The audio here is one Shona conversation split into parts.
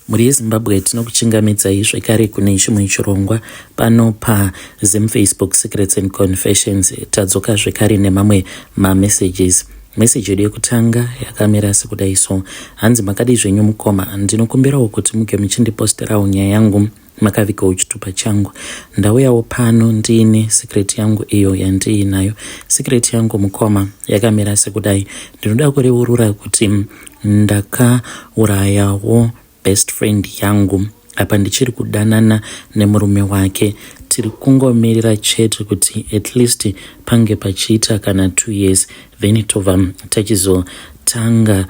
Muri yeZimbabwe tinokuchingamidzai zvekare kune chimwe chirongwa pano paZim-Facebook Secrets and Confessions. Tadzoka zvekare nemamwe mamessages. Meseji yedu yekutanga yakamira sekudai so: hanzi makadi zvenyu mukoma, ndinokumbirawo kuti muge muchindiposterawo nyaya yangu makavikawo chitupa changu. Ndauyawo pano ndiine secret yangu iyo yandiinayo. Secret yangu mukoma yakamira sekudai: ndinoda kureurura kuti ndakaurayawo best friend yangu apa ndichiri kudanana nemurume wake. Tiri kungomirira chete kuti at least pange pachiita kana 2 years then tobva tachizotanga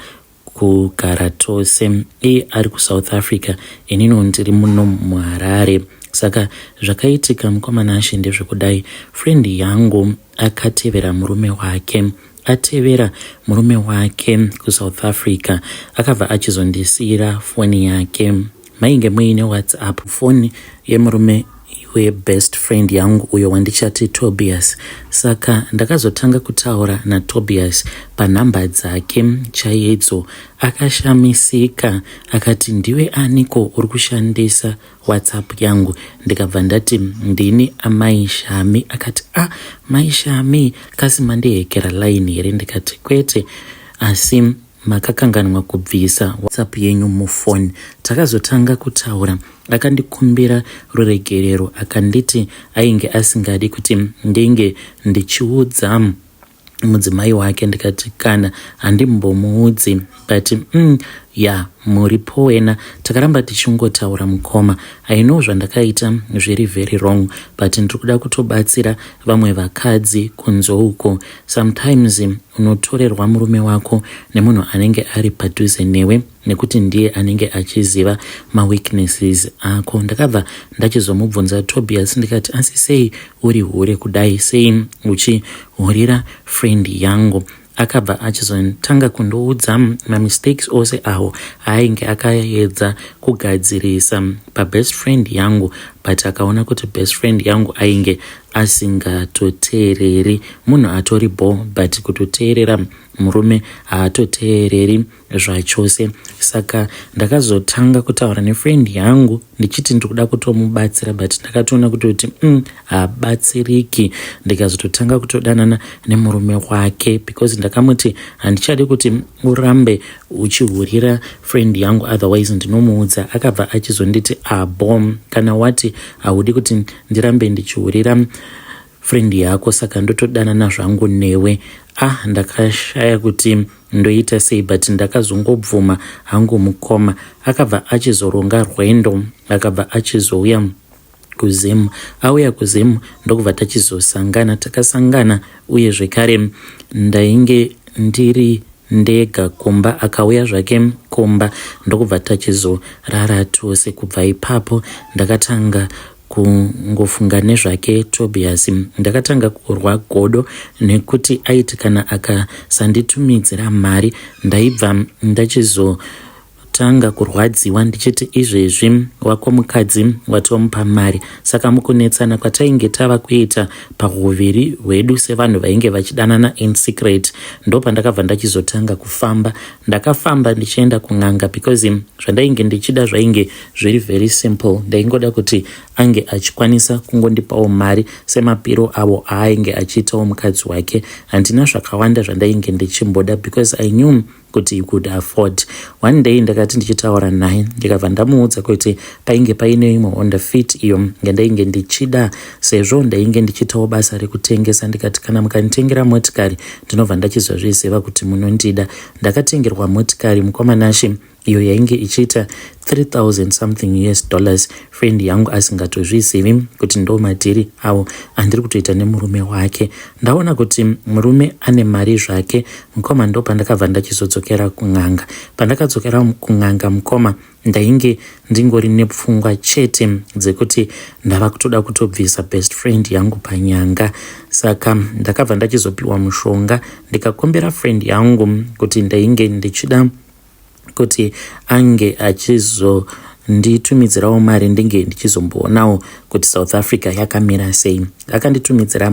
kugara tose. Iye ari kuSouth Africa, inino ndiri muno muHarare. Saka zvakaitika mukomana ashe ndezvekudai: friend yangu akatevera murume wake. Atevera murume wake kuSouth Africa, akabva achizondisiyira foni yake. Mainge muine WhatsApp foni yemurume webest friend yangu uyo wandichati Tobias. Saka ndakazotanga kutaura naTobias panhamba dzake chaidzo. Akashamisika akati, ndiwe aniko uri kushandisa WhatsApp yangu? Ndikabva ndati ndini amai Shami. Akati mai Shami, kasi mandihekera line here? Ndikati kwete, asi makakanganwa kubvisa WhatsApp yenyu mufoni. Takazotanga kutaura, akandikumbira ruregerero, akanditi ainge asingadi kuti ndinge ndichiudza mudzimai wake. Ndikati kana handimbomuudzi, but muripo wena. Takaramba tichingotaura mukoma. I know zvandakaita zviri very wrong, but ndiri kuda kutobatsira vamwe vakadzi kunze uko. Sometimes unotorerwa murume wako nemunhu anenge ari padhuze newe, nekuti ndiye anenge achiziva maweaknesses ako. Ndakabva ndachizomubvunza Tobias ndikati, asi sei uri hure kudai? Sei uchihurira friend yangu? Akabva achizotanga kundoudza mamistakes ose awo ainge akaedza kugadzirisa pabest friend yangu, but akaona kuti best friend yangu ainge asingatoteereri. Munhu atoribo, but kutoteerera murume haatoteereri zvachose. Saka ndakazotanga kutaura nefriend yangu ndichiti ndikuda kutomubatsira, but ndakatoona kuti habatsiriki. Ndikazototanga kutodanana nemurume wake because ndakamuti handichadi kuti urambe uchihurira friend yangu, otherwise ndinomuudza. Akabva achizonditi kana wati haudi kuti ndirambe ndichihurira friend yako, saka ndotodanana zvangu newe. Ndakashaya kuti ndoita sei, but ndakazongobvuma hangu mukoma. Akabva achizoronga rwendo, akabva achizouya kuZim. Auya kuZim ndokubva tachizosangana. Takasangana uye zvekare ndainge ndiri ndega kumba, akauya zvake kumba, ndokubva tachizorara tose. Kubva ipapo ndakatanga kungofunga nezvake Tobias. Ndakatanga kurwa godo nekuti aiti kana akasanditumidzira mari ndaibva ndachizotanga kurwadziwa ndichiti izvezvi wako mukadzi watomupa mari. Saka mukunetsana kwatainge tava kuita pahuviri hwedu sevanhu vainge vachidanana in secret, ndopandakabva ndachizotanga kufamba. Ndakafamba ndichienda kun'anga because zvandainge ndichida zvainge zviri very simple. Ndaingoda kuti ange achikwanisa kungondipawo mari semapiro avo aainge achiitawo mukadzi wake. Handina zvakawanda zvandainge ndichimboda because I knew kuti you could afford. One day ndakati ndichitaura naye, ndikabva ndamuudza kuti painge paine imwe Honda Fit iyo yandainge ndichida, sezvo ndainge ndichitawo basa rekutengesa. Ndikati kana mukanditengera motikari ndinobva ndachizozviziva kuti munondida. Ndakatengerwa motikari mukomanashe iyo yainge ichiita 3,000 something US dollars. Friend yangu asingatozvizivi kuti ndo madhiri awo andiri kutoita nemurume wake. Ndaona kuti murume ane mari zvake. Mukoma ndo pandakabva ndachizodzokera kun'anga. Pandakadzokera kun'anga mukoma ndainge ndingori nepfungwa chete dzekuti ndava kutoda kutobvisa best friend yangu panyanga. Saka ndakabva ndachizopiwa mushonga, ndikakombera friend yangu kuti ndainge ndichida kuti ange achizonditumidzirawo mari ndinge ndichizomboonawo kuti South Africa yakamira sei. Akanditumidzira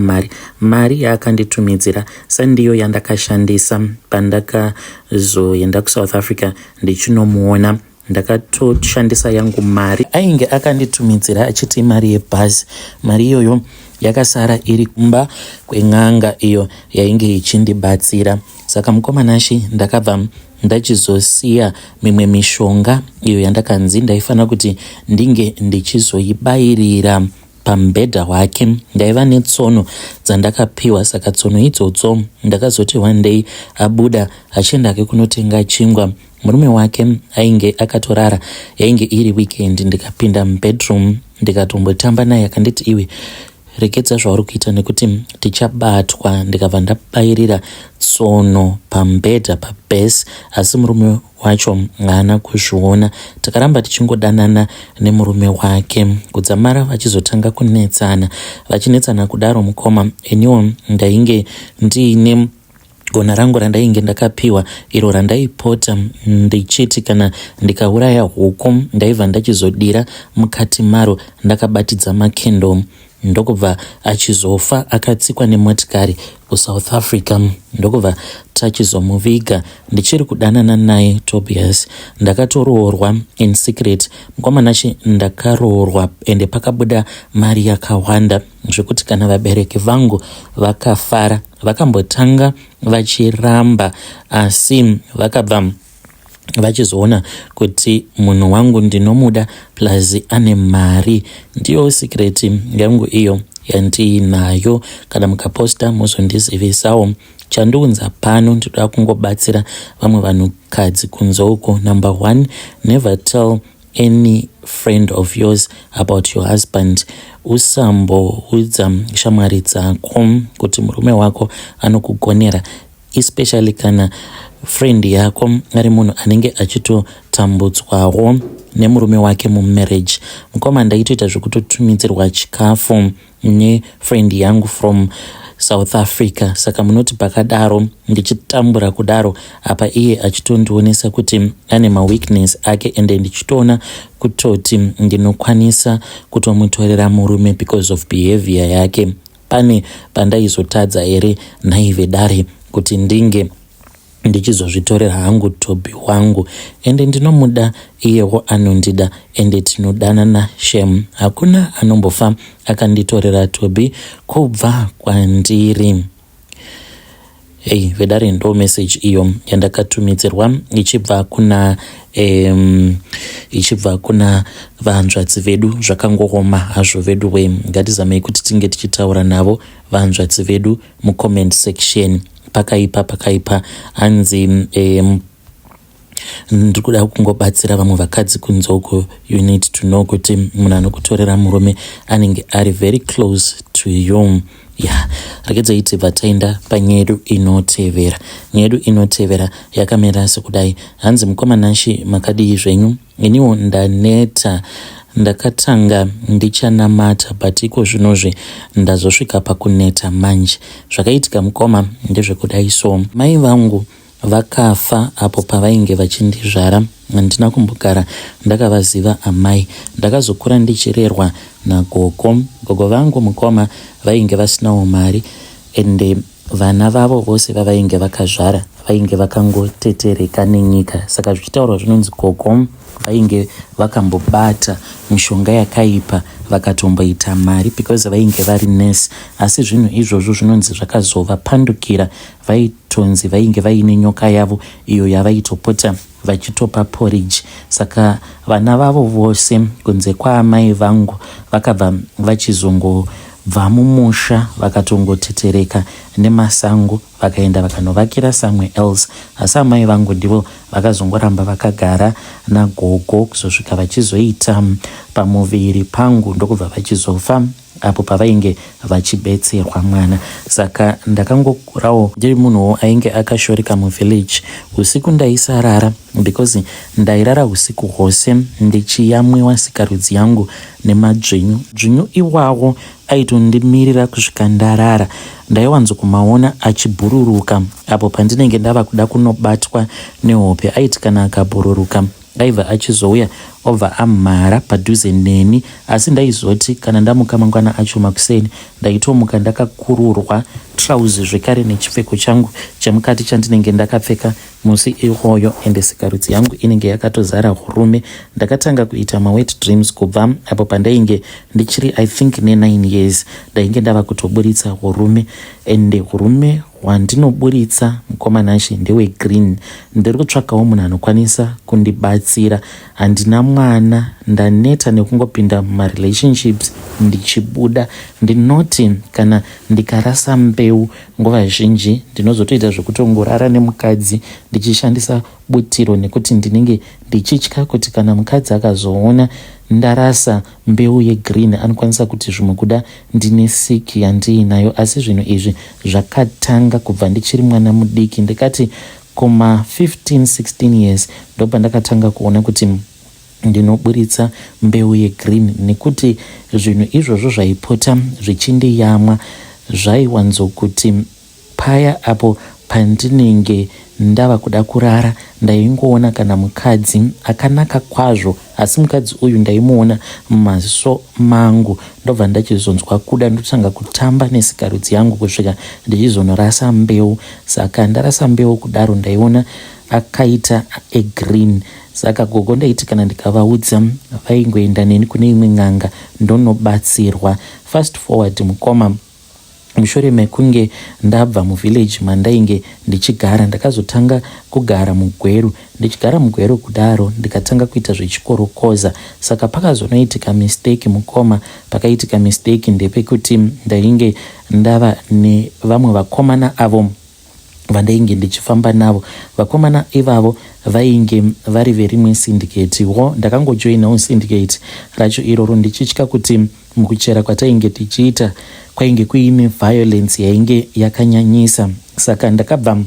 mari yaakanditumidzira sandiyo yandakashandisa pandakazoenda kuSouth Africa ndichinomuona. ndakatoshandisa yangu mari. Ainge akanditumidzira achiti mari yebhazi. Mari iyoyo yakasara iri kumba kwen'anga iyo yainge ichindibatsira. Saka mukomanashi ndakabva ndachizosiya mimwe mishonga iyo yandakanzi ndaifanira kuti ndinge ndichizoibayirira pamubhedha wake. Ndaiva netsono dzandakapiwa, saka tsono idzodzo ndakazoti one day abuda achienda ke kunotenga chingwa, murume wake ainge akatorara, yainge iri weekend. Ndikapinda mubedroom ndikatombotamba naye, akanditi iwe rekedza zvauri kuita nekuti tichabatwa. Ndikabva ndabayirira tsono pamubhedha pabhesi, asi murume wacho haana kuzviona. Takaramba tichingodanana nemurume wake kudzamara vachizotanga kunetsana. Vachinetsana kudaro mukoma, eniwo ndainge ndiine gona rangu randainge ndakapiwa, iro randaipota ndichiti kana ndikauraya huku ndaibva ndachizodira mukati maro ndakabatidza makendo. Ndokubva achizofa, akatsikwa nemotikari kuSouth Africa. Ndokubva tachizomuviga. Ndichiri kudanana naye Tobias ndakatoroorwa in secret. Mukomanashi ndakaroorwa ende pakabuda mari yakawanda zvekuti kana vabereki vangu vakafara. Vakambotanga vachiramba, asi vakabva vachizoona kuti munhu wangu ndinomuda plus ane mari. Ndiyo secret yangu iyo yandiinayo. Kana mukaposta muzondizivisawo. Chandiunza pano ndinoda kungobatsira vamwe vanhukadzi kunze uko. Number 1, never tell any friend of yours about your husband. Usamboudza shamwari dzako kuti murume wako anokugonera, especially kana friend yako ari munhu anenge achitotambudzwawo nemurume wake mumarriage. Mukoma ndaitoita zvekutotumidzirwa chikafu nefriend yangu from South Africa. Saka munoti pakadaro ndichitambura kudaro apa iye achitondionesa kuti ane maweakness ake, ende ndichitoona kutoti ndinokwanisa kutomutorera murume because of behavior yake. Pane pandaizotadza here naive dare kuti ndinge ndichizozvitorera hangu Tobi wangu, ende ndinomuda iyewo anondida, ende tinodanana shem. Hakuna anombofa akanditorera Tobi kubva kwandiri. Hey, vedare ndo message iyo yandakatumidzirwa ichibva kuna vanzvadzi vedu. Zvakangoroma hazvo vedu we, ngatizamei kuti tinge tichitaura navo vanzvadzi vedu mucomment section. Pakaipa hanzi ndikuda kungobatsira vamwe vakadzi kunze uko. You need to know kuti munhu anokutorera murume anenge ari very close to you. Rekedza tibva taenda panyedu inotevera. Nyedu inotevera yakamira sekudai. Hanzi mukomanashi makadii zvenyu? Iniwo ndaneta, ndakatanga ndichanamata, but iko zvinozve ndazosvika pakuneta manje. Zvakaitika mukoma ndezvekudai. So mai vangu vakafa apo pavainge vachindizvara. Handina kumbogara ndakavaziva amai. Ndakazokura ndichirerwa nagogo. Gogo vangu mukoma vainge vasinawo mari, ende vana vavo vose vavainge vakazvara vainge vakangotetereka nenyika. Saka zvichitaurwa zvinonzi gogo vainge vakambobata mishonga yakaipa vakatomboita mari because vainge vari nesi. Asi zvinhu izvozvo zvinonzi zvakazovapandukira. Vaitonzi vainge vaine nyoka yavo iyo yavaitopota vachitopa porridge. Saka vana vavo vose kunze kwaamai vangu vakabva vachizongobva mumusha vakatongotetereka nemasango vakaenda vakanovakira somewhere else. Asi amai vangu ndivo vakazongoramba vakagara nagogo kuzosvika vachizoita pamuviri pangu ndokubva vachizofa apo pavainge vachibetserwa mwana. Saka ndakangokurawo ndiri munhuwo ainge akashoreka muvillage. Usiku ndaisarara because ndairara usiku hwose ndichiyamwiwa sikarudzi yangu nemadzvinyu. Dzvinyu iwawo aitondimirira kusvika ndarara. Ndaiwanzokumaona achibhururuka apo pandinenge ndava kuda kunobatwa nehope. Aiti kana akabhururuka aibva achizouya obva amhara padhuze neni. Asi ndaizoti kana ndamuka mangwana acho makuseni ndaitomuka ndakakururwa trouzi zvekare nechipfeko changu chemukati chandinenge ndakapfeka musi iwoyo, ende sikarudzi yangu inenge yakatozara hurume. Ndakatanga kuita mawet dreams kubva apo pandainge ndichiri I think 9 years ndainge ndava kutoburitsa hurume, ende hurume wandinoburitsa mukomanashi ndewe green. Ndiri kutsvakawo munhu anokwanisa kundibatsira. Handina mwana, ndaneta nekungopinda mumarelationships ndichibuda. Ndinoti kana ndikarasa mbeu nguva zhinji ndinozotoita zvekutongorara nemukadzi ndichishandisa butiro, nekuti ndinenge ndichitya kuti kana mukadzi akazoona ndarasa mbeu yegreen anokwanisa kuti zvimwe kuda ndine siki yandiinayo. Asi zvinhu izvi zvakatanga kubva ndichiri mwana mudiki. Ndikati kuma 15-16 years ndopandakatanga kuona kuti ndinoburitsa mbeu yegreen, nekuti zvinhu izvozvo zvaipota zvichindiyamwa zvaiwanzokuti paya apo pandinenge ndava kuda kurara ndaingoona kana mukadzi akanaka kwazvo, asi mukadzi uyu ndaimuona mumaziso mangu, ndobva ndachizonzwa kuda ndotanga kutamba nesikarudzi yangu kusvika ndichizonorasa mbeu. Saka ndarasa mbeu kudaro ndaiona akaita egreen. Saka gogo ndaiti kana ndikavaudza vaingoenda neni kune imwe n'anga ndonobatsirwa. Fast forward mukoma, mushure mekunge ndabva muvillage mandainge ndichigara, ndakazotanga kugara mugweru. Ndichigara mugweru kudaro ndikatanga kuita zvechikorokoza. Saka pakazonoitika mistake mukoma. Pakaitika mistake ndepekuti ndainge ndava nevamwe vakomana avo vandainge ndichifamba navo. Vakomana ivavo vainge vari verimwe syndicate. Ndakangojoinawo syndicate racho iroro ndichitya kuti mukuchera kwatainge tichiita kwainge kuine violence yainge yakanyanyisa. Saka ndakabva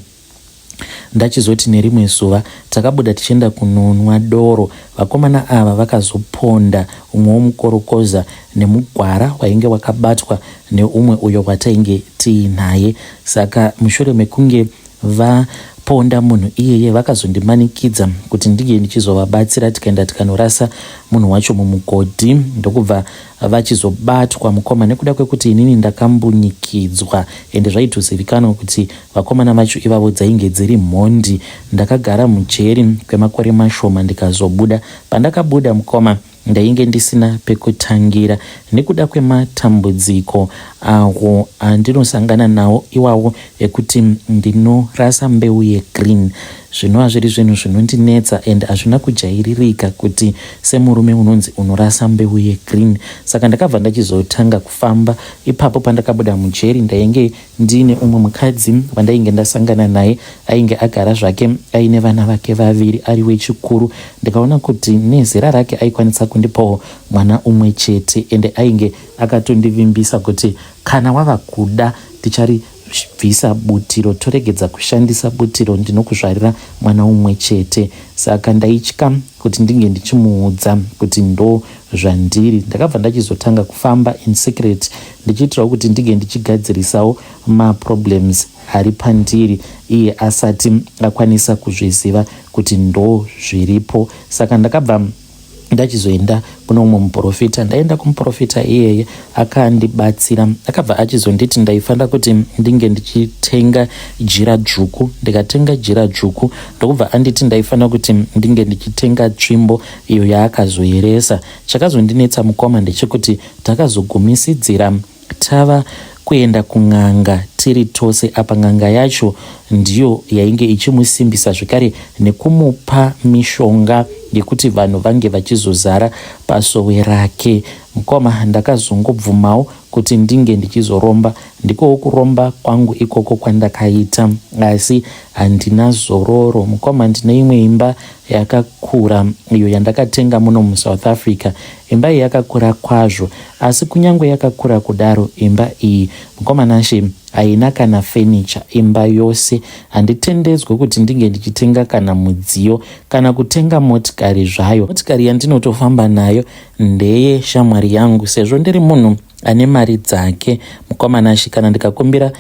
ndachizoti nerimwe zuva takabuda tichienda kunonwa doro. Vakomana ava vakazoponda umwe womukorokoza nemugwara wainge wakabatwa neumwe uyo watainge tiinaye. Saka mushure mekunge vaponda munhu iyeye vakazondimanikidza kuti ndige ndichizovabatsira. Tikaenda tikanorasa munhu wacho mumugodhi, ndokubva vachizobatwa mukoma. Nekuda kwekuti inini ndakambunyikidzwa ende zvaitozivikanwa kuti vakomana vacho ivavo dzainge dziri mhondi, ndakagara mujeri kwemakore mashoma ndikazobuda. Pandakabuda mukoma ndainge ndisina pekutangira nekuda kwematambudziko awo andinosangana nawo iwawo ekuti ndinorasa mbeu yegreen. Zvinova zviri zvinhu zvinondinetsa ende hazvina kujairirika kuti semurume unonzi unorasa mbeu yegreen. Saka ndakabva ndachizotanga kufamba. Ipapo pandakabuda mujeri ndainge ndine umwe mukadzi wandainge ndasangana naye, ainge agara zvake aine vana vake vaviri ari wechikuru. Ndikaona kuti nezera rake aikwanisa kundipawo mwana umwe chete, ende ainge akatondivimbisa kuti kana wava kuda ticharibvisa butiro, toregedza kushandisa butiro, ndinokuzvarira mwana umwe chete. Saka ndaitya kuti ndinge ndichimuudza kuti ndo zvandiri. Ndakabva ndachizotanga kufamba in secret ndichiitirawo kuti ndinge ndichigadzirisawo maproblems ari pandiri iye asati akwanisa kuzviziva kuti ndo zviripo. Saka ndakabva ndachizoenda kuna umwe muprofita. Ndaenda kumuprofita iyeye akandibatsira. Akabva achizonditi ndaifanira kuti ndinge ndichitenga jira dzvuku. Ndikatenga jira dzvuku ndokubva anditi ndaifanira kuti ndinge ndichitenga tsvimbo iyo yaakazoeresa. Chakazondinetsa mukoma ndechekuti takazogumisidzira tava kuenda kun'anga tiri tose. Apa n'anga yacho ndiyo yainge ichimusimbisa zvekare nekumupa mishonga yekuti vanhu vange vachizozara pasowe rake. Mukoma ndakazongobvumawo kuti ndinge ndichizoromba. Ndikowo kuromba kwangu ikoko kwandakaita, asi handina zororo. Mukoma ndine imwe imba yakakura iyo yandakatenga muno muSouth Africa. Imba iyi yakakura kwazvo, asi kunyange yakakura kudaro imba iyi mukoma nashe haina kana furniture. Imba yose handitendedzwe kuti ndinge ndichitenga kana mudziyo kana kutenga motikari zvayo. Motikari yandinotofamba nayo ndeye shamwari yangu, sezvo ndiri munhu ane mari dzake. Mukoma nashe kana ndikakumbira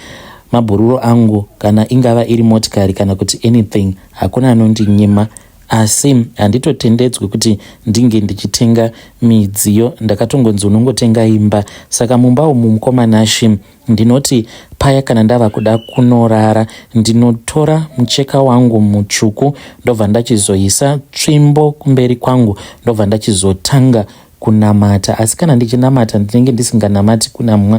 mabhururo angu kana ingava iri motikari kana kuti anything, hakuna anondinyima. asi handitotendedzwi kuti ndinge ndichitenga midziyo. Ndakatongonzi unongotenga imba. Saka mumba umu mukomanashi ndinoti paya kana ndava kuda kunorara ndinotora mucheka wangu mutsvuku ndobva ndachizoisa tsvimbo kumberi kwangu ndobva ndachizotanga kunamata. Asi kana ndichinamata ndinenge ndisinganamati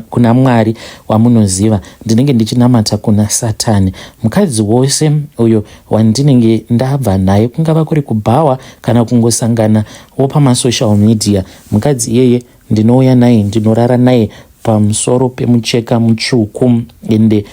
kuna Mwari wamunoziva, ndinenge ndichinamata kuna Satani. Mukadzi wose uyo wandinenge ndabva naye, kungava kuri kubhawa kana kungosangana pamasocial media, mukadzi iyeye ndinouya naye ndinorara naye pamusoro pemucheka mutsvuku. Ende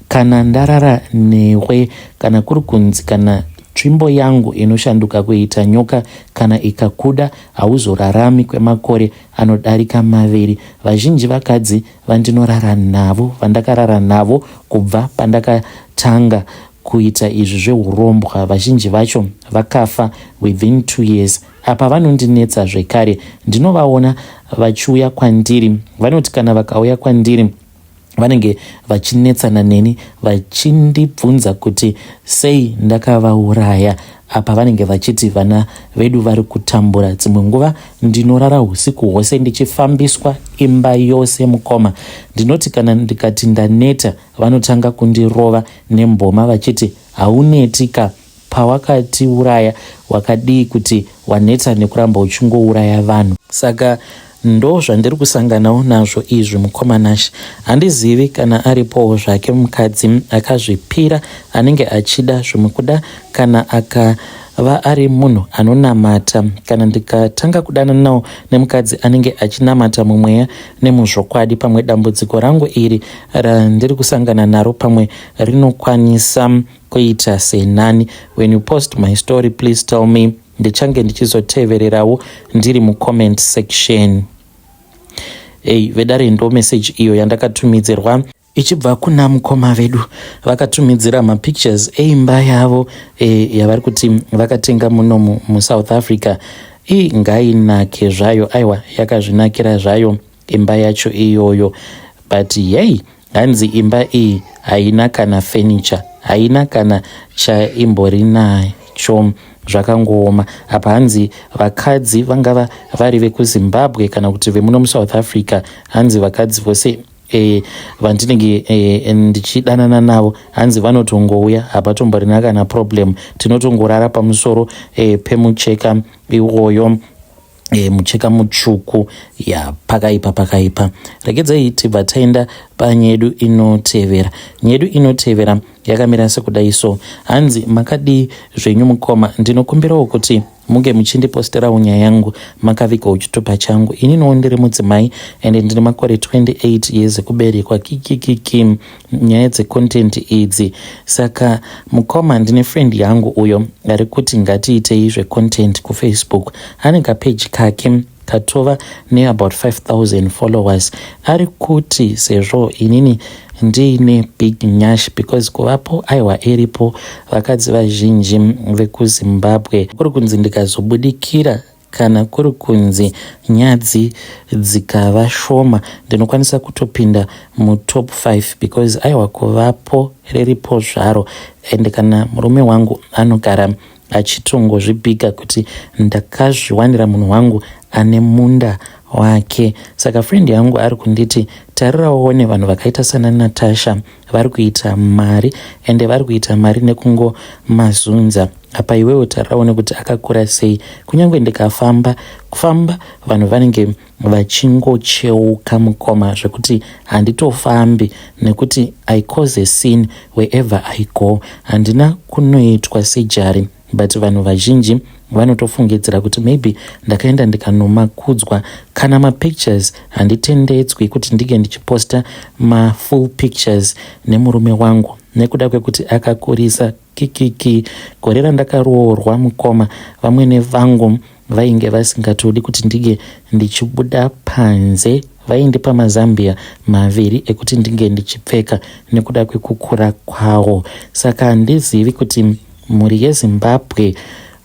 kana ndarara newe, kana kuri kunzi kana tsvimbo yangu inoshanduka kuita nyoka kana ikakuda, hauzorarami kwemakore anodarika 2. Vazhinji vakadzi vandinorara navo, vandakarara navo kubva pandakatanga kuita izvi zveurombwa, vazhinji vacho vakafa within 2 years. Apa vanondinetsa zvekare, ndinovaona vachiuya kwandiri. Vanoti kana vakauya kwandiri vanenge vachinetsana neni, vachindibvunza kuti sei ndakavauraya. Apa vanenge vachiti vana vedu vari kutambura. Dzimwe nguva ndinorara usiku hwose ndichifambiswa imba yose mukoma. Ndinoti kana ndikati ndaneta, vanotanga kundirova nemboma vachiti haunetika, pawakatiuraya wakadii kuti waneta nekuramba uchingouraya vanhu. Saka ndo zvandiri kusanganawo nazvo izvi mukomanashi. Handizivi kana aripowo zvake mukadzi akazvipira anenge achida zvimwe kuda, kana akava ari munhu anonamata, kana ndikatanga kudana nawo nemukadzi anenge achinamata mumweya nemuzvokwadi. Pamwe dambudziko rangu iri randiri kusangana naro pamwe rinokwanisa kuita senani. When you post my story, please tell me. Ndichange ndichizotevererawo ndiri mucomment section. Vedare ndo message iyo yandakatumidzirwa ichibva kuna mukoma vedu. Vakatumidzira mapictures eimba yavo yavari kuti vakatenga muno muSouth Africa. Ngainake zvayo, aiwa, yakazvinakira zvayo imba yacho iyoyo. But hanzi imba iyi haina kana furniture, haina kana chaimbori nacho, zvakangooma. Apa hanzi vakadzi vangava vari vekuZimbabwe kana kuti vemuno muSouth Africa, hanzi vakadzi vose vandinenge ndichidanana navo, hanzi vanotongouya, hapatomborina kana problem. Tinotongorara pamusoro pemucheka iwoyo, mucheka mutsvuku. Pakaipa. Regedzai tibva taenda panyedu inotevera. Nyedu inotevera yakamira sekudai so. Hanzi makadi zvenyu mukoma, ndinokumbirawo kuti munge muchindiposterawo nyaya yangu makavigawo chitupa changu. Ininiwo ndiri mudzimai ende ndine makore 28 years ekuberekwa. Kikikiki nyaya dzecontent idzi. Saka mukoma ndine friend yangu uyo ari kuti ngatiitei zvecontent kuFacebook. Ane kapage kake katova neabout 5,000 followers. Ari kuti sezvo inini ndiine big nyash, because kuvapo aiwa iripo vakadzi vazhinji vekuZimbabwe. Kuri kunzi ndikazobudikira kana kuri kunzi nyadzi dzikava shoma, ndinokwanisa kutopinda mutop 5, because aiwa kuvapo riripo zvaro. Ende kana murume wangu anogara achitongozvibhiga kuti ndakazviwanira munhu wangu ane munda wake. Saka friend yangu ari kunditi tarirawo nevanhu vakaita sana Natasha vari kuita mari, ende vari kuita mari nekungo mazunza. Apa iwewo tarirawo nekuti akakura sei. Kunyange ndikafamba vanhu vanenge vachingocheuka mukoma zvekuti handitofambi, nekuti I cause a scene wherever I go. Handina kunoitwa sejari, but vanhu vazhinji vanotofungidzira kuti maybe ndakaenda ndikanomakudzwa. Kana mapictures handitendedzwi kuti ndige ndichiposta mafull pictures nemurume wangu, nekuda kwekuti akakurisa. Kikiki gore randakaroorwa mukoma, vamwene vangu vainge vasingatodi kuti ndige ndichibuda panze. Vaindipa mazambia 2 ekuti ndinge ndichipfeka nekuda kwekukura kwawo. Saka handizivi kuti muri yeZimbabwe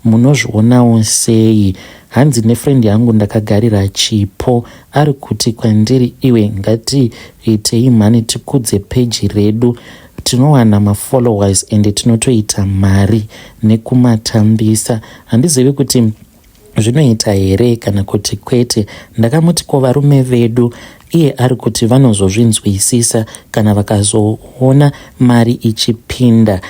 munozvionawo sei. Hanzi nefriend yangu ndakagarira chipo ari kuti kwandiri, iwe ngatiitei mhani tikudze page redu tinowana mafollowers ende tinotoita mari nekumatambisa. Handizivi kuti zvinoita here kana kuti kwete. Ndakamuti ko varume vedu iye ari kuti vanozozvinzwisisa kana vakazoona mari ichipinda.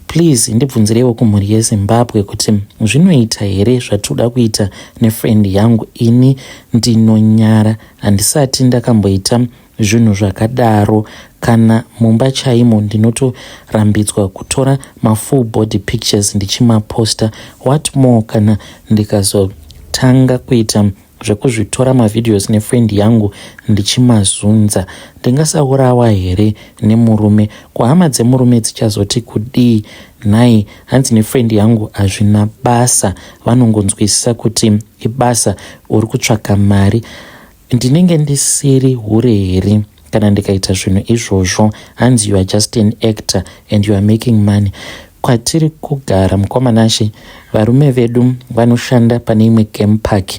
Please ndibvunzirewo kumhuri yeZimbabwe kuti zvinoita here zvatoda kuita nefriend yangu. Ini ndinonyara, handisati ndakamboita zvinhu zvakadaro. Kana mumba chaimo ndinotorambidzwa kutora mafull body pictures ndichimaposta. What more kana ndikazotanga kuita zvekuzvitora mavideos nefriend yangu ndichimazunza? Ndingasaurawa here nemurume? Kuhama dzemurume dzichazoti kudii? Nhai hanzi nefriend yangu hazvina basa, vanongonzwisisa kuti ibasa, uri kutsvaka mari. Ndinenge ndisiri hure here kana ndikaita zvinhu izvozvo? Hanzi you are just an actor and you are making money. Kwatiri kugara mukomanashe, varume vedu vanoshanda pane imwe game park,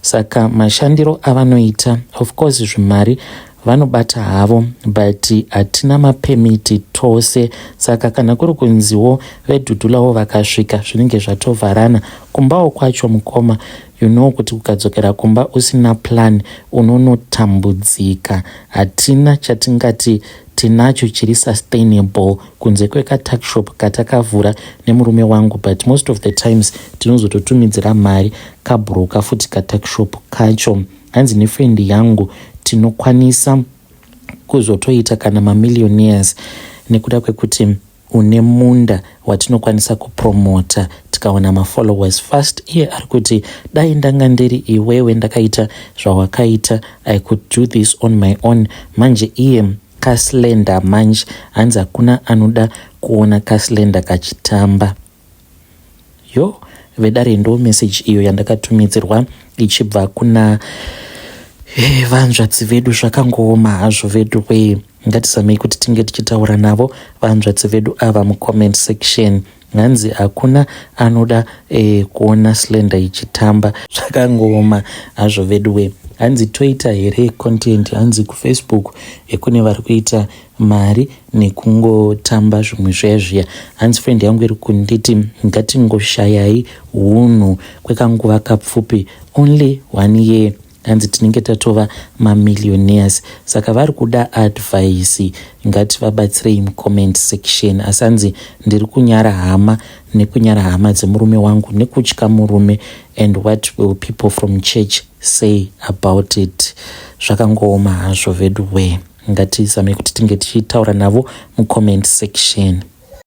saka mashandiro avanoita, of course zvimari vanobata havo, but hatina mapemiti tose. Saka kana kuri kunziwo vedhudhulawo vakasvika zvinenge zvatovharana. Kumbawo kwacho mukoma, you know kuti ukadzokera kumba usina plan unonotambudzika. Hatina chatingati tinacho chiri sustainable kunze kwekatakshop katakavhura nemurume wangu, but most of the times tinozototumidzira mari kabhuroka futi katakshop kacho. Hanzi nefriend yangu tinokwanisa kuzotoita kana mamillionaires nekuda kwekuti une munda watinokwanisa kupromota tikawana mafollowers first. Iye ari kuti dai ndanga ndiri iwewe ndakaita zvawakaita, I could do this on my own. Manje iye kaslender manje, hanzi hakuna anoda kuona kaslender kachitamba. Yo vedare ndo message iyo yandakatumidzirwa ichibva kuna vanzvadzi vedu. Zvakangooma hazvo vedu we, ngatizamei kuti tinge tichitaura navo vanzvadzi vedu ava mucomment section. Hanzi hakuna anoda kuona slender ichitamba. Zvakangooma hazvo vedu we. Hanzi toita here content, hanzi kufacebook kune vari kuita mari nekungotamba zvimwe zviya. Hanzi friend yangu iri kunditi ngatingoshayai hunhu kwekanguva kapfupi, only 1 year. Hanzi tinenge tatova mamillionaires. Saka vari kuda advice, ngativabatsirei mucomment section. Asi hanzi ndiri kunyara hama nekunyara hama dzemurume wangu nekutya murume, and what will people from church say about it? Zvakangooma hazvo vedu we, ngatizame kuti tinge tichitaura navo mucomment section.